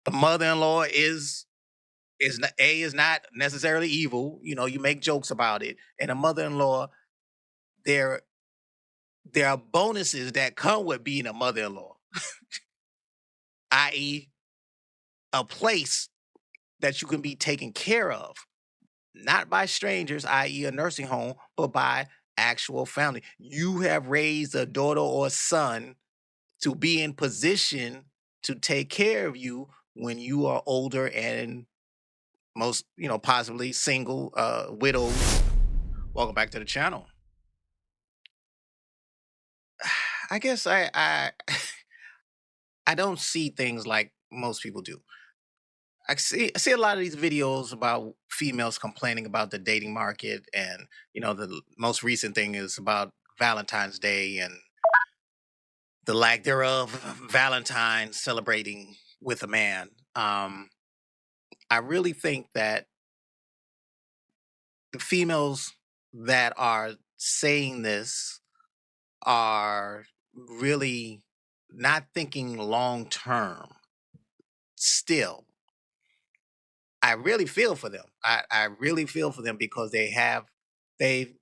A mother-in-law is not necessarily evil. You make jokes about it, and a mother-in-law, there there are bonuses that come with being a mother-in-law, i.e., a place that you can be taken care of, not by strangers, i.e., a nursing home, but by actual family. You have raised a daughter or son to be in position to take care of you when you are older and most, possibly single, widowed. Welcome back to the channel. I guess I don't see things like most people do. I see a lot of these videos about females complaining about the dating market, and the most recent thing is about Valentine's Day and the lack thereof. Valentine celebrating with a man. I really think that the females that are saying this are really not thinking long term. Still, I really feel for them. I really feel for them because they they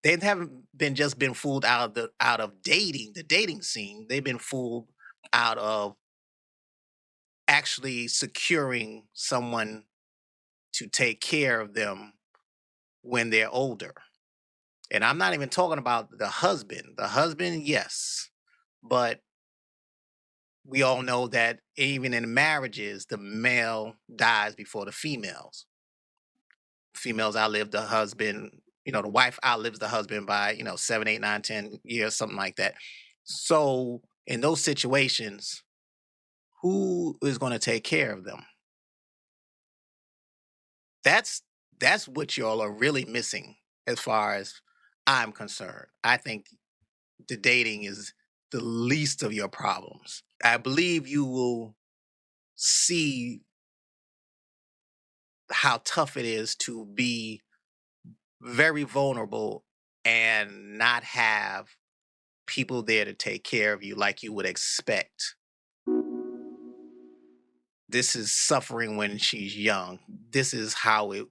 haven't been fooled out of the dating scene. They've been fooled out of actually securing someone to take care of them when they're older. And I'm not even talking about the husband. The husband, yes. But we all know that even in marriages, the male dies before the females. Females outlive the husband, the wife outlives the husband by, 7, 8, 9, 10 years, something like that. So in those situations, who is going to take care of them? That's that's what y'all are really missing as far as I'm concerned. I think the dating is the least of your problems. I believe you will see how tough it is to be very vulnerable and not have people there to take care of you like you would expect. This is suffering when she's young. This is how it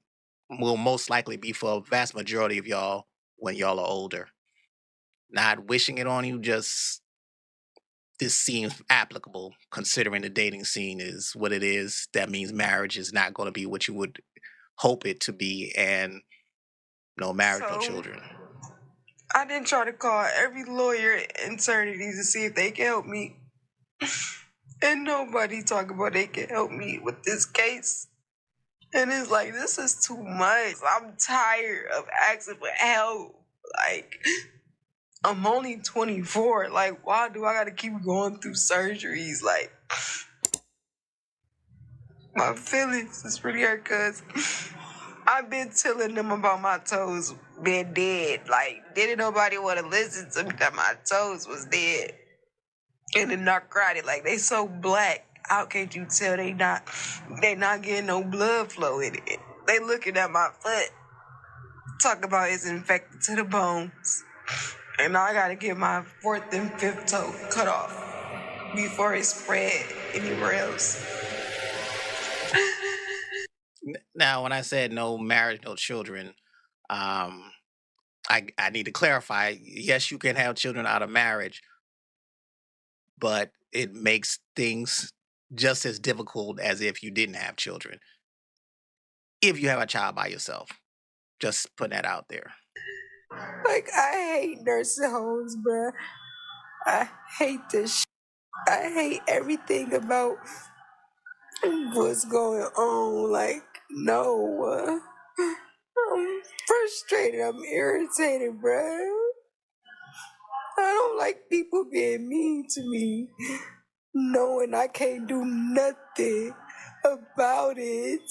will most likely be for a vast majority of y'all when y'all are older. Not wishing it on you, just this seems applicable considering the dating scene is what it is. That means marriage is not going to be what you would hope it to be, and no marriage, no So children. I didn't try to call every lawyer in eternity to see if they can help me. And nobody talk about they can help me with this case. And it's like, this is too much. I'm tired of asking for help. Like, I'm only 24. Like, why do I gotta keep going through surgeries? Like, my feelings is really hurt because I've been telling them about my toes being dead. Like, didn't nobody want to listen to me that my toes was dead. And the narcotic, like, they so black. How can't you tell they not getting no blood flow in it? They looking at my foot, talk about it's infected to the bones. And now I gotta get my fourth and fifth toe cut off before it spread anywhere else. Now, when I said no marriage, no children, um, I need to clarify. Yes, you can have children out of marriage, but it makes things just as difficult as if you didn't have children. If you have a child by yourself, just put that out there. Like, I hate nursing homes, bruh. I hate this. I hate everything about what's going on. Like, no. I'm frustrated. I'm irritated, bruh. I don't like people being mean to me, knowing I can't do nothing about it.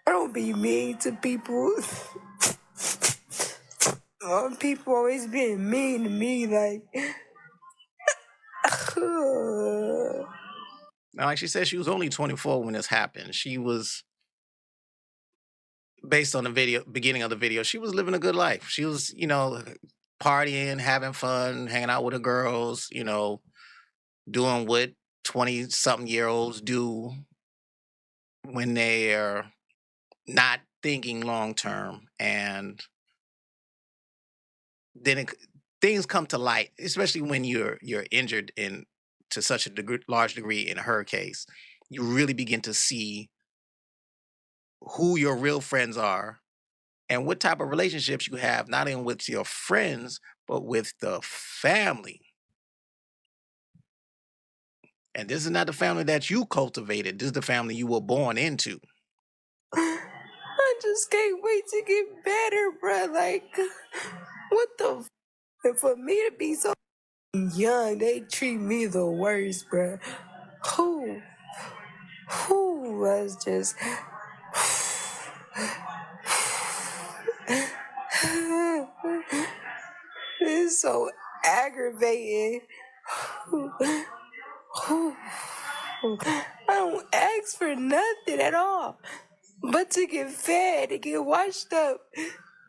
I don't be mean to people. People always being mean to me, like. Now, like she said, she was only 24 when this happened. She was, based on the beginning of the video, she was living a good life. She was, partying, having fun, hanging out with her girls, doing what 20 something year olds do. when they're not thinking long term, and then things come to light, especially when you're injured in to such a large degree. In her case, you really begin to see who your real friends are and what type of relationships you have, not only with your friends but with the family. And this is not the family that you cultivated. This is the family you were born into. I just can't wait to get better, bruh. Like, what the and for me to be so young, they treat me the worst, bruh. Who? Who was just. It's so aggravating. I don't ask for nothing at all but to get fed, to get washed up,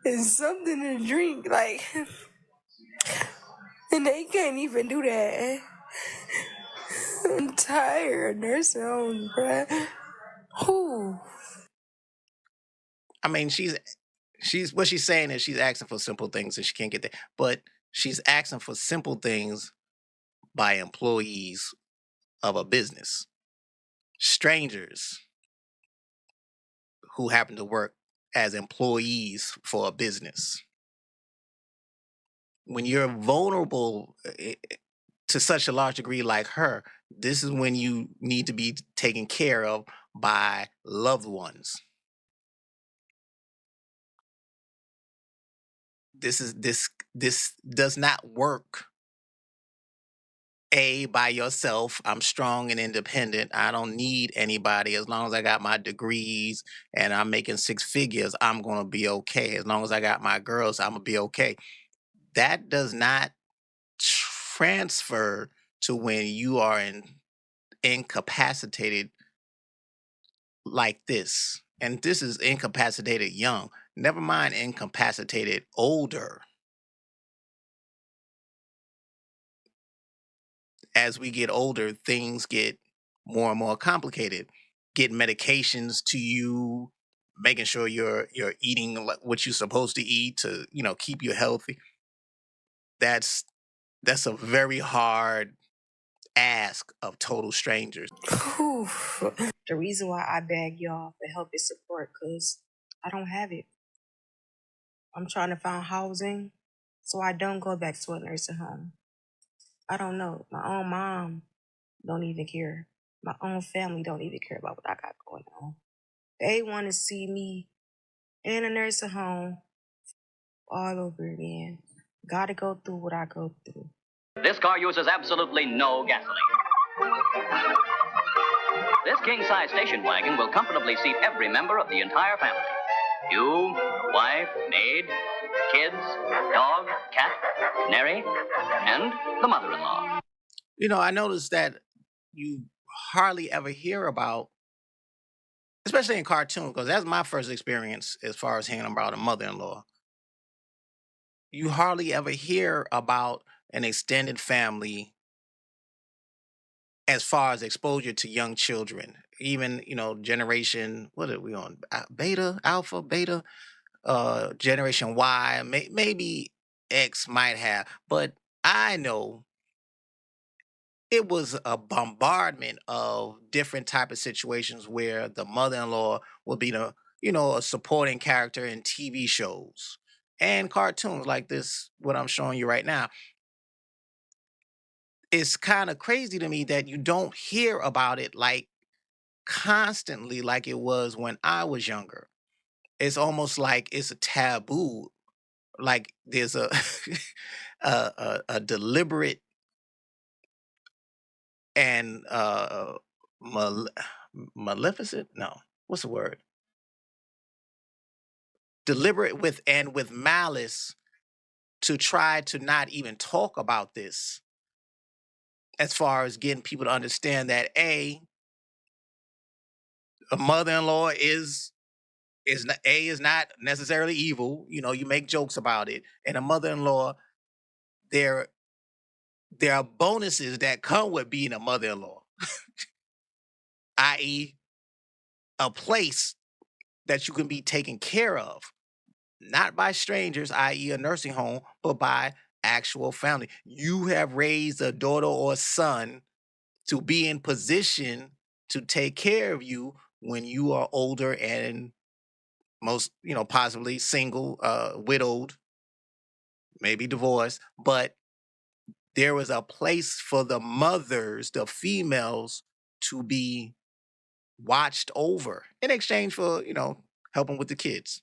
and something to drink. Like, and they can't even do that. I'm tired of nursing homes, bruh. Who? I mean, she's what she's saying is she's asking for simple things and she can't get there. But she's asking for simple things by employees of a business, strangers who happen to work as employees for a business. When you're vulnerable to such a large degree like her, this is when you need to be taken care of by loved ones. This does not work by yourself. I'm strong and independent. I don't need anybody. As long as I got my degrees and I'm making six figures, I'm going to be okay. As long as I got my girls, I'm going to be okay. That does not transfer to when you are incapacitated like this. And this is incapacitated young. Never mind incapacitated older. As we get older, things get more and more complicated. Get medications to you, making sure you're eating what you're supposed to eat to keep you healthy. That's that's a very hard ask of total strangers. Whew. The reason why I beg y'all for help and support, because I don't have it. I'm trying to find housing so I don't go back to a nursing home. I don't know. My own mom don't even care. My own family don't even care about what I got going on. They want to see me in a nursing home all over again. Gotta go through what I go through. This car uses absolutely no gasoline. This king-size station wagon will comfortably seat every member of the entire family. You, wife, maid, kids, dog, cat, canary, and the mother-in-law. I noticed that you hardly ever hear about, especially in cartoons, because that's my first experience as far as hearing about a mother-in-law. You hardly ever hear about an extended family as far as exposure to young children. Even, generation, what are we on? Beta, alpha, beta, generation Y, maybe X might have, but I know it was a bombardment of different type of situations where the mother-in-law would be a supporting character in TV shows and cartoons like this, what I'm showing you right now. It's kind of crazy to me that you don't hear about it like constantly like it was when I was younger. It's almost like it's a taboo. Like there's a a deliberate and mal- maleficent. No, what's the word? Deliberate with malice to try to not even talk about this. As far as getting people to understand that a mother-in-law is not necessarily evil. You make jokes about it, and a mother-in-law, there there are bonuses that come with being a mother-in-law, i.e., a place that you can be taken care of, not by strangers, i.e., a nursing home, but by actual family. You have raised a daughter or son to be in position to take care of you when you are older and most, possibly single, widowed, maybe divorced. But there was a place for the mothers, the females, to be watched over in exchange for, helping with the kids.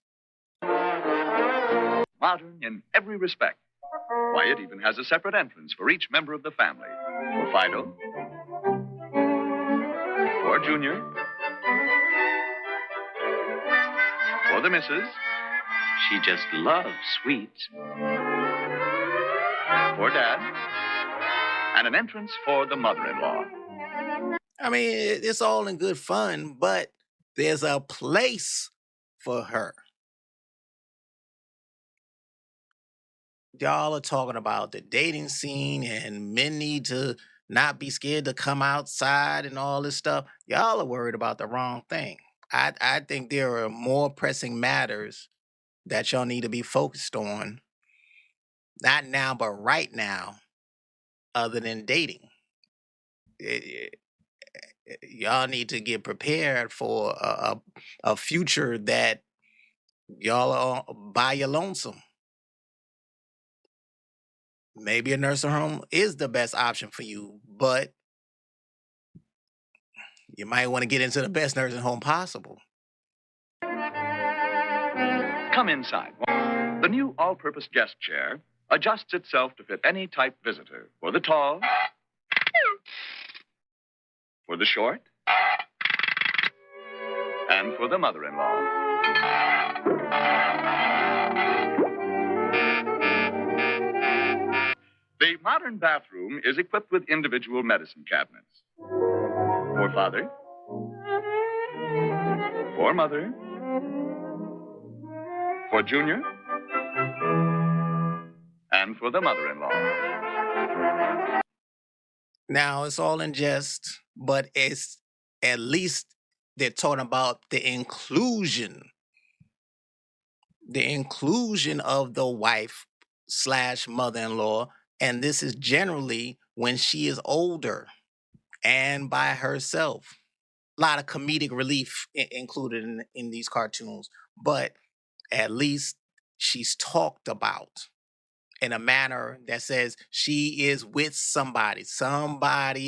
Modern in every respect. Why, it even has a separate entrance for each member of the family. For Fido, for Junior, for the Missus, She just loves sweets. for Dad, and an entrance for the mother-in-law. I mean, it's all in good fun, but there's a place for her. Y'all are talking about the dating scene and men need to not be scared to come outside and all this stuff. Y'all are worried about the wrong thing. I think there are more pressing matters that y'all need to be focused on, not now, but right now, other than dating. Eh, Y'all need to get prepared for a future that y'all are by your lonesome. Maybe a nursing home is the best option for you, but you might want to get into the best nursing home possible. Come inside. The new all-purpose guest chair adjusts itself to fit any type visitor. For the tall, for the short, and for the mother-in-law. The modern bathroom is equipped with individual medicine cabinets. For father, for mother, for Junior, and for the mother-in-law. Now, it's all in jest, but it's at least they're talking about the inclusion of the wife slash mother-in-law. And this is generally when she is older and by herself. A lot of comedic relief included in these cartoons, but at least she's talked about in a manner that says she is with somebody,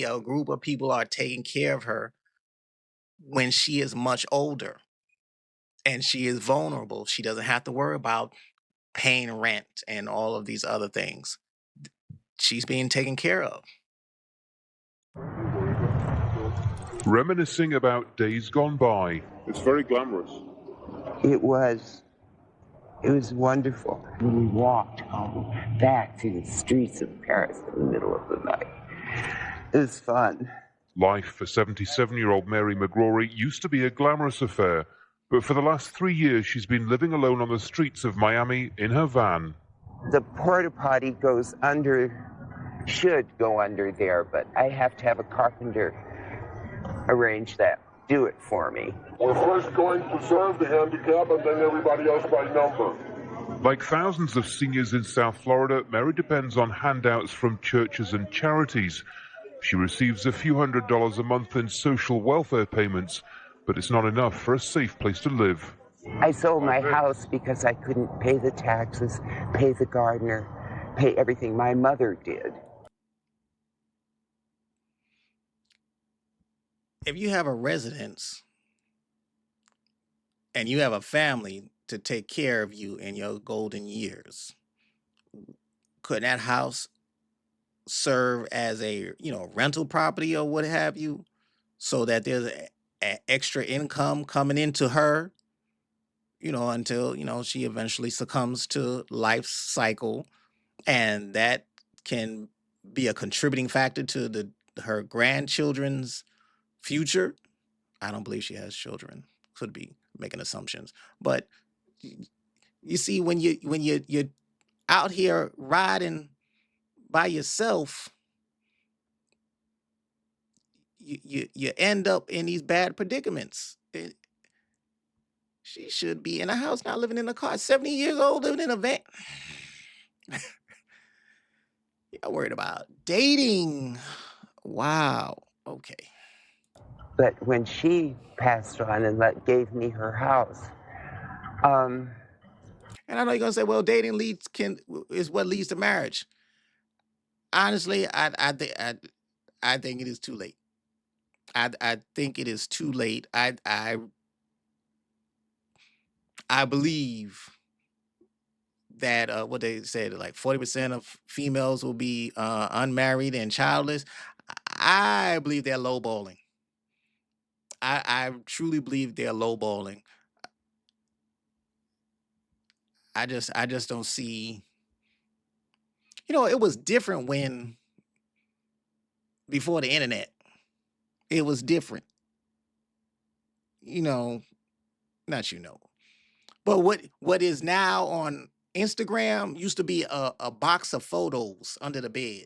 a group of people are taking care of her when she is much older and she is vulnerable. She doesn't have to worry about paying rent and all of these other things. She's being taken care of. Reminiscing about days gone by. It's very glamorous. It was wonderful. When we walked home back through the streets of Paris in the middle of the night. It was fun. Life for 77-year-old Mary McGrory used to be a glamorous affair, but for the last 3 years she's been living alone on the streets of Miami in her van. The porta potty should go under there, but I have to have a carpenter arrange that, do it for me. We're first going to serve the handicap and then everybody else by number. Like thousands of seniors in South Florida, Mary depends on handouts from churches and charities. She receives a few $100s a month in social welfare payments, but it's not enough for a safe place to live. I sold my house because I couldn't pay the taxes, pay the gardener, pay everything my mother did. If you have a residence and you have a family to take care of you in your golden years, could that house serve as a rental property or what have you, so that there's a extra income coming into her, until she eventually succumbs to life's cycle, and that can be a contributing factor to her grandchildren's future. I don't believe she has children. Could be making assumptions, but you see, when you're out here riding by yourself, you end up in these bad predicaments. She should be in a house, not living in a car. 70 years old, living in a van. Y'all worried about dating. Wow. Okay. But when she passed on and gave me her house, And I know you're gonna say, well, dating is what leads to marriage. Honestly, I think it is too late. I think it is too late. I believe that what they said, like 40% of females will be unmarried and childless. I believe they're lowballing. I truly believe they're lowballing. I just don't see. It was different when before the internet. It was different. You know, not but what is now on Instagram used to be a box of photos under the bed.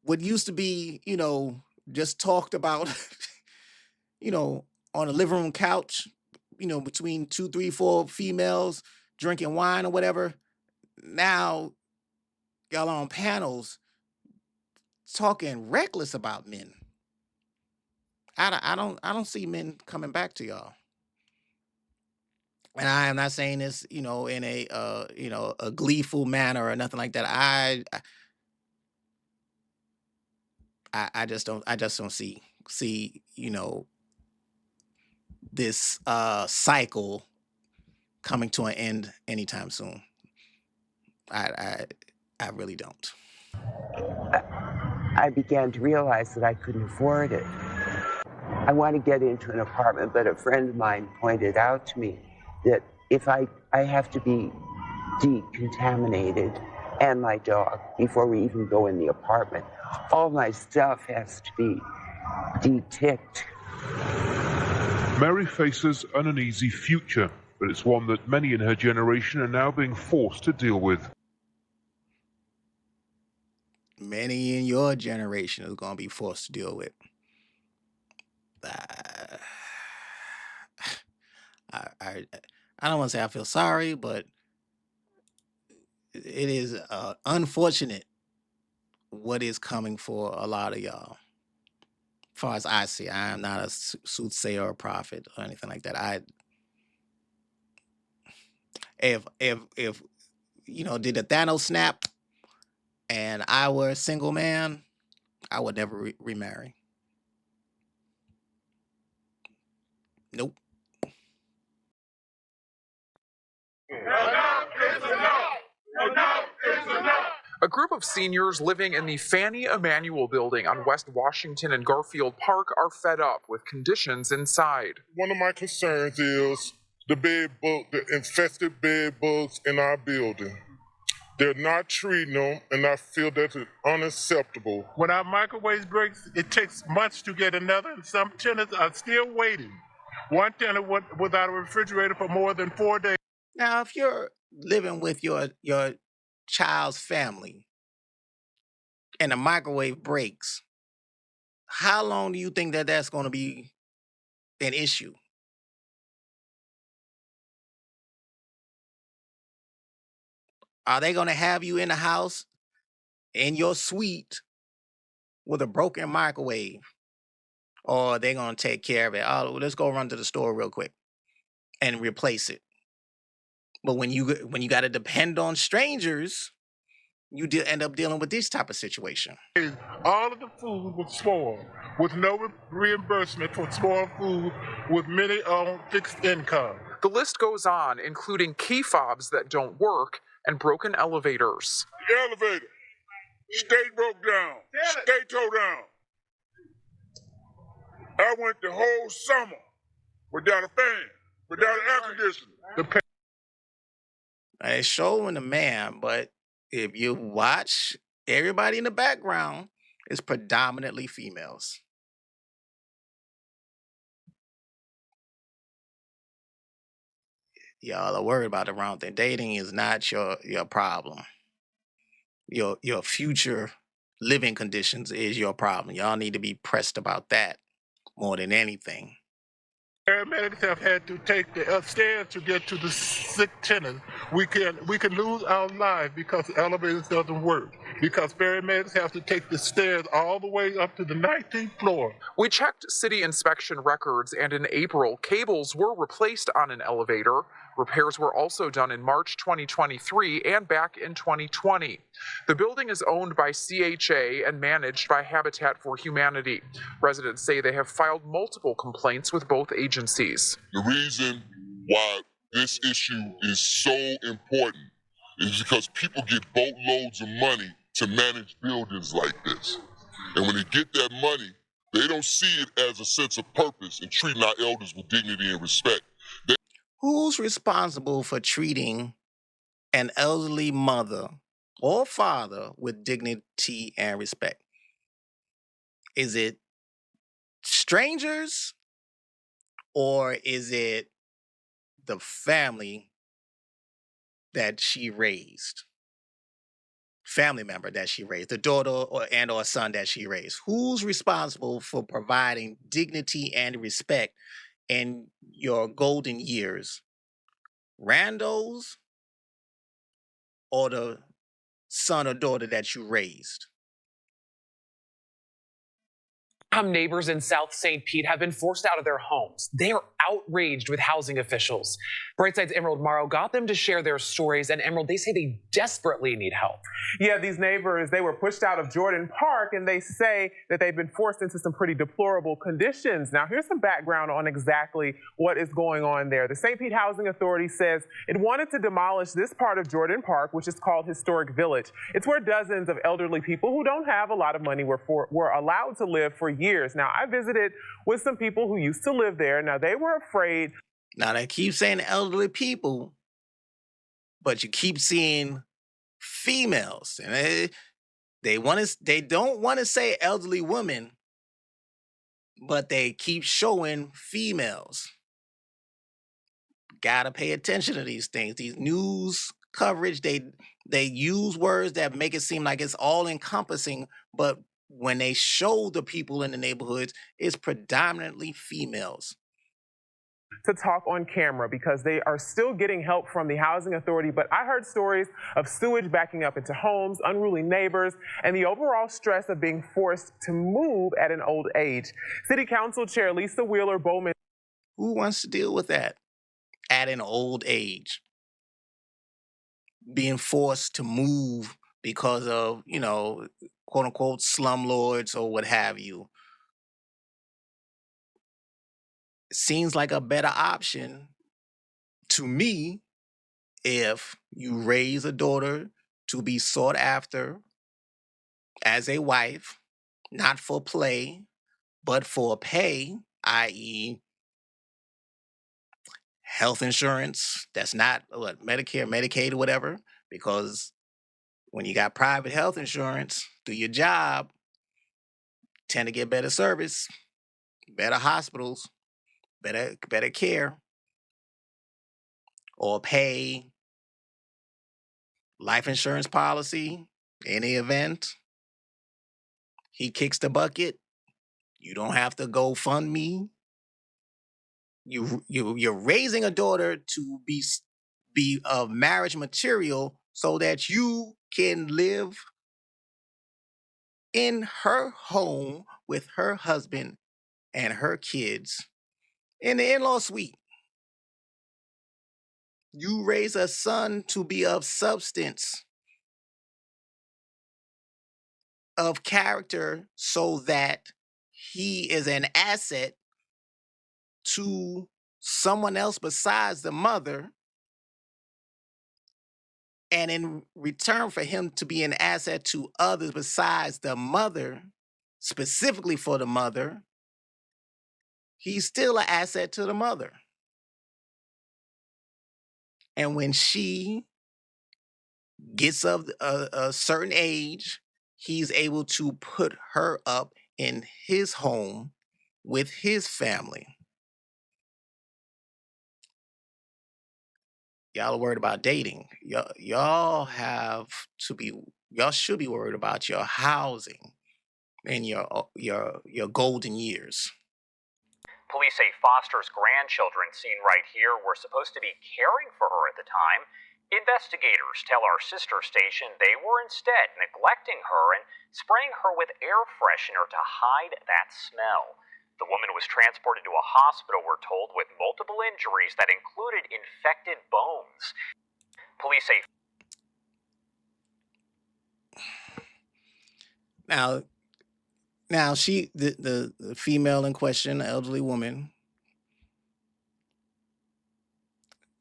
What used to be, just talked about, you know, on a living room couch, between two, three, four females drinking wine or whatever. Now y'all on panels talking reckless about men. I don't see men coming back to y'all. And I am not saying this, in a gleeful manner or nothing like that. I just don't see, this cycle coming to an end anytime soon. I really don't. I began to realize that I couldn't afford it. I want to get into an apartment, but a friend of mine pointed out to me that if I have to be decontaminated and my dog before we even go in the apartment. All my stuff has to be de-ticked. Mary faces an uneasy future, but it's one that many in her generation are now being forced to deal with. Many in your generation is going to be forced to deal with. I don't want to say I feel sorry, but it is unfortunate what is coming for a lot of y'all. As far as I see, I am not a soothsayer or prophet or anything like that. If did the Thanos snap and I were a single man, I would never remarry. Nope. A group of seniors living in the Fannie Emanuel building on West Washington and Garfield Park are fed up with conditions inside. One of my concerns is the infested bed bugs in our building. They're not treating them, and I feel that it's unacceptable. When our microwave breaks, it takes months to get another, and some tenants are still waiting. One tenant went without a refrigerator for more than 4 days. Now, if you're living with your child's family and the microwave breaks, how long do you think that that's going to be an issue? Are they going to have you in the house in your suite with a broken microwave, or are they going to take care of it? Oh, let's go run to the store real quick and replace it. But when you got to depend on strangers, you end up dealing with this type of situation. All of the food was spoiled, with no reimbursement for spoiled food, with many on fixed income. The list goes on, including key fobs that don't work and broken elevators. The elevator, stay broke down, stay towed down. I went the whole summer without a fan, without an air conditioner. It's showing the man, but if you watch, everybody in the background is predominantly females. Y'all are worried about the wrong thing. Dating is not your problem. Your future living conditions is your problem. Y'all need to be pressed about that. more than anything. Paramedics have had to take the upstairs to get to the sick tenant. We can lose our lives because the elevators doesn't work. Because paramedics have to take the stairs all the way up to the 19th floor. We checked city inspection records, and in April, cables were replaced on an elevator. Repairs were also done in March 2023 and back in 2020. The building is owned by CHA and managed by Habitat for Humanity. Residents say they have filed multiple complaints with both agencies. The reason why this issue is so important is because people get boatloads of money to manage buildings like this. And when they get that money, they don't see it as a sense of purpose in treating our elders with dignity and respect. Who's responsible for treating an elderly mother or father with dignity and respect? Is it strangers or is it the family that she raised? Family member that she raised, the daughter or son that she raised. Who's responsible for providing dignity and respect in your golden years? Randos or the son or daughter that you raised? Neighbors in South St. Pete have been forced out of their homes. They are outraged with housing officials. Brightside's Emerald Morrow got them to share their stories, and Emerald, they say they desperately need help. Yeah, these neighbors, they were pushed out of Jordan Park, and they say that they've been forced into some pretty deplorable conditions. Now, here's some background on exactly what is going on there. The St. Pete Housing Authority says it wanted to demolish this part of Jordan Park, which is called Historic Village. It's where dozens of elderly people who don't have a lot of money were allowed to live for years. Now, I visited with some people who used to live there. Now, they were afraid. Now, they keep saying elderly people, but you keep seeing females. And they don't want to say elderly women, but they keep showing females. Gotta pay attention to these things. These news coverage, they use words that make it seem like it's all encompassing, but when they show the people in the neighborhoods, it's predominantly females. To talk on camera because they are still getting help from the housing authority. But I heard stories of sewage backing up into homes, unruly neighbors, and the overall stress of being forced to move at an old age. City Council Chair Lisa Wheeler Bowman. Who wants to deal with that at an old age? Being forced to move because of, quote unquote, slumlords or what have you. It seems like a better option to me if you raise a daughter to be sought after as a wife, not for play, but for pay, i.e., health insurance. That's not Medicare, Medicaid, or whatever, because when you got private health insurance through your job, tend to get better service, better hospitals, better care, or pay life insurance policy in the event he kicks the bucket. You don't have to go fund me. You're raising a daughter to be of marriage material so that you can live in her home with her husband and her kids in the in-law suite. You raise a son to be of substance, of character, so that he is an asset to someone else besides the mother. And in return for him to be an asset to others besides the mother, specifically for the mother, he's still an asset to the mother. And when she gets of a certain age, he's able to put her up in his home with his family. Y'all are worried about dating. Y'all should be worried about your housing in your golden years. Police say Foster's grandchildren, seen right here, were supposed to be caring for her at the time. Investigators tell our sister station they were instead neglecting her and spraying her with air freshener to hide that smell. The woman was transported to a hospital, we're told, with multiple injuries that included infected bones. Police say... Now she, the female in question, the elderly woman,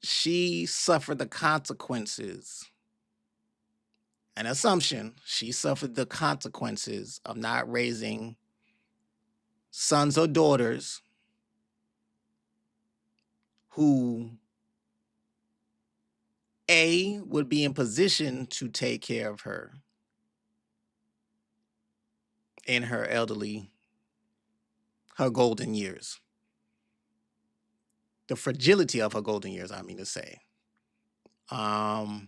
she suffered the consequences. An assumption, she suffered the consequences of not raising sons or daughters who A, would be in position to take care of her in her golden years. The fragility of her golden years, I mean to say. And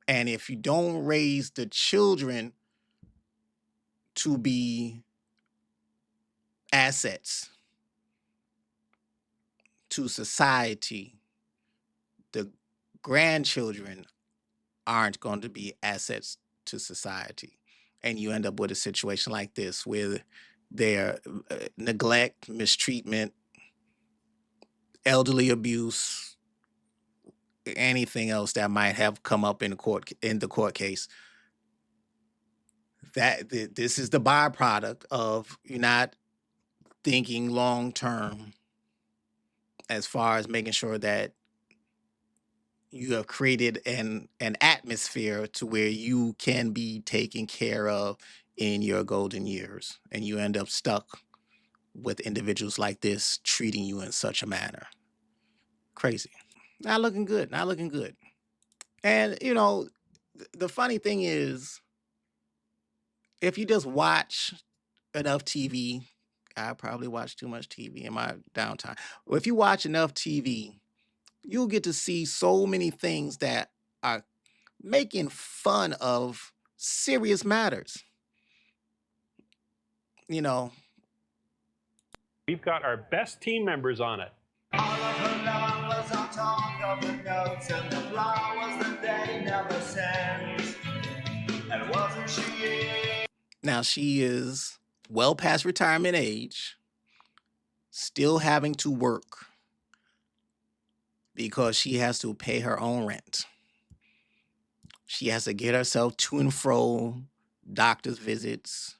if you don't raise the children to be assets to society, the grandchildren aren't going to be assets to society. And you end up with a situation like this where their neglect, mistreatment, elderly abuse, anything else that might have come up in the court case. This is the byproduct of you not thinking long term as far as making sure that you have created an atmosphere to where you can be taken care of in your golden years, and you end up stuck with individuals like this treating you in such a manner. Crazy. Not looking good. Not looking good. And, you know, the funny thing is, if you just watch enough TV, I probably watch too much TV in my downtime. Well, if you watch enough TV, you'll get to see so many things that are making fun of serious matters. You know, we've got our best team members on it. Now she is well past retirement age, still having to work because she has to pay her own rent. She has to get herself to and fro, doctor's visits,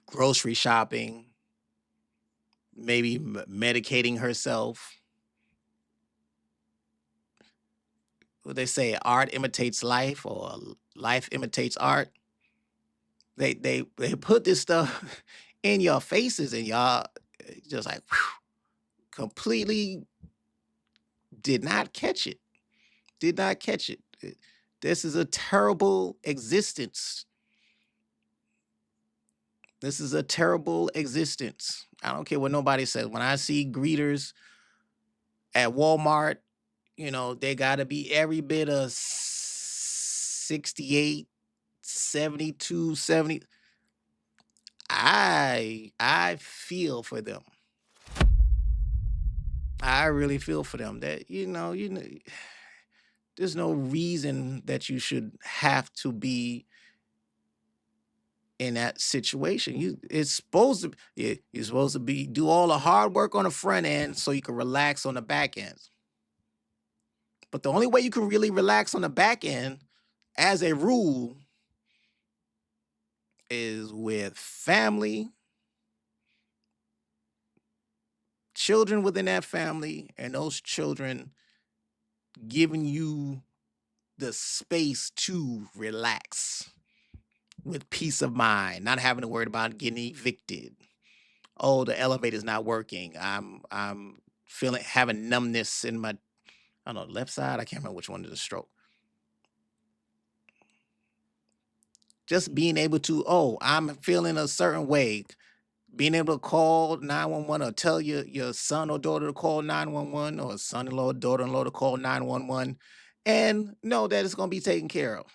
grocery shopping, maybe medicating herself. What they say, art imitates life, or life imitates art. They put this stuff in your faces, and y'all just like completely did not catch it. Did not catch it. This is a terrible existence. This is a terrible existence. I don't care what nobody says. When I see greeters at Walmart, you know, they got to be every bit of 68, 72, 70. I feel for them. I really feel for them. That you know, there's no reason that you should have to be in that situation. You're supposed to do all the hard work on the front end so you can relax on the back end. But the only way you can really relax on the back end, as a rule, is with family, children within that family, and those children giving you the space to relax with peace of mind, not having to worry about getting evicted. Oh, the elevator's not working. I'm having numbness in my, I don't know, left side. I can't remember which one is a stroke. Just being able to, I'm feeling a certain way. Being able to call 911 or tell your son or daughter to call 911, or son-in-law or daughter-in-law to call 911, and know that it's going to be taken care of.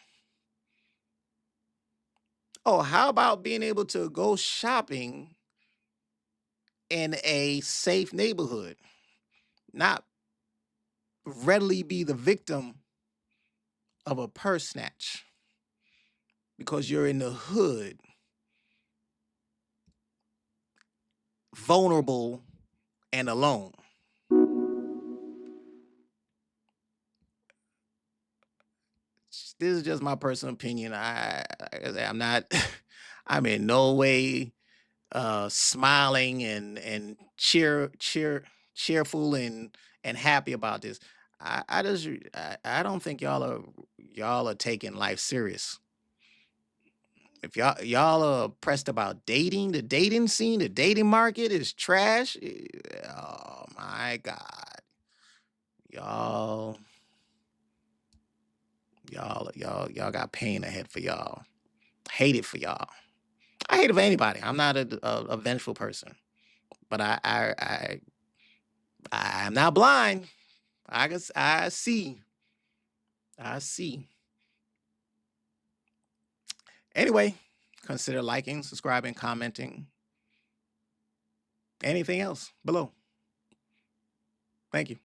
Oh, how about being able to go shopping in a safe neighborhood, not readily be the victim of a purse snatch because you're in the hood, vulnerable and alone. This is just my personal opinion. I'm not I'm in no way smiling and cheerful and happy about this. I don't think y'all are taking life serious. If y'all are pressed about dating, the dating scene, the dating market is trash. Oh my God. Y'all y'all got pain ahead for y'all. Hate it for y'all. I hate it for anybody. I'm not a vengeful person, but I'm not blind. I see. I see. Anyway, consider liking, subscribing, commenting, anything else below. Thank you.